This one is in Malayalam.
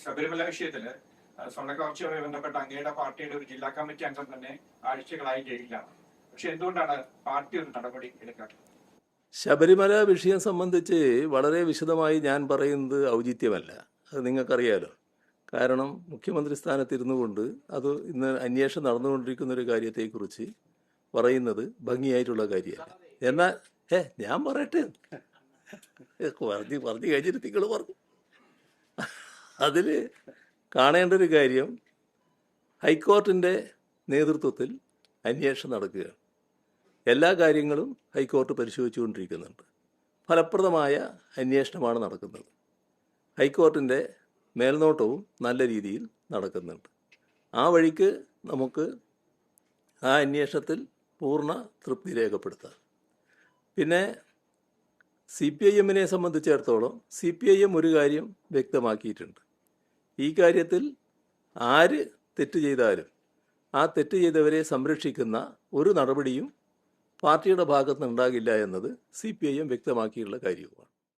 ശബരിമല വിഷയത്തില് സ്വർണ്ണക്കവർച്ചയുമായി ബന്ധപ്പെട്ട അങ്ങയുടെ പാർട്ടിയുടെ ഒരു ജില്ലാ കമ്മിറ്റി അംഗം തന്നെ ആഴ്ചകളായി ജയിലിലാണ്. പക്ഷെ എന്തുകൊണ്ടാണ് പാർട്ടി ഒരു നടപടി എടുക്കാത്തത്? ശബരിമല വിഷയം സംബന്ധിച്ച് വളരെ വിശദമായി ഞാൻ പറയുന്നത് ഔചിത്യമല്ല, അത് നിങ്ങൾക്കറിയാലോ. കാരണം മുഖ്യമന്ത്രി സ്ഥാനത്തിരുന്നു കൊണ്ട് അത് ഇന്ന് അന്വേഷണം നടന്നുകൊണ്ടിരിക്കുന്ന ഒരു കാര്യത്തെക്കുറിച്ച് പറയുന്നത് ഭംഗിയായിട്ടുള്ള കാര്യമല്ല. എന്നാൽ ഞാൻ പറയട്ടെ, പറഞ്ഞു കഴിഞ്ഞിട്ട് നിങ്ങൾ പറഞ്ഞു. അതിൽ കാണേണ്ട ഒരു കാര്യം, ഹൈക്കോർട്ടിൻ്റെ നേതൃത്വത്തിൽ അന്വേഷണം നടക്കുകയാണ്. എല്ലാ കാര്യങ്ങളും ഹൈക്കോർട്ട് പരിശോധിച്ചുകൊണ്ടിരിക്കുന്നുണ്ട്. ഫലപ്രദമായ അന്വേഷണമാണ് നടക്കുന്നത്. ഹൈക്കോർട്ടിൻ്റെ മേൽനോട്ടവും നല്ല രീതിയിൽ നടക്കുന്നുണ്ട്. ആ വഴിക്ക് നമുക്ക് ആ അന്വേഷണത്തിൽ തൃപ്തി രേഖപ്പെടുത്താം. പിന്നെ CPIM സംബന്ധിച്ചിടത്തോളം CPIM ഒരു കാര്യം വ്യക്തമാക്കിയിട്ടുണ്ട്. ഈ കാര്യത്തിൽ ആര് തെറ്റ് ചെയ്താലും ആ തെറ്റ് ചെയ്തവരെ സംരക്ഷിക്കുന്ന ഒരു നടപടിയും പാർട്ടിയുടെ ഭാഗത്തുനിന്നുണ്ടാകില്ല എന്നത് CPIM വ്യക്തമാക്കിയുള്ള കാര്യവുമാണ്.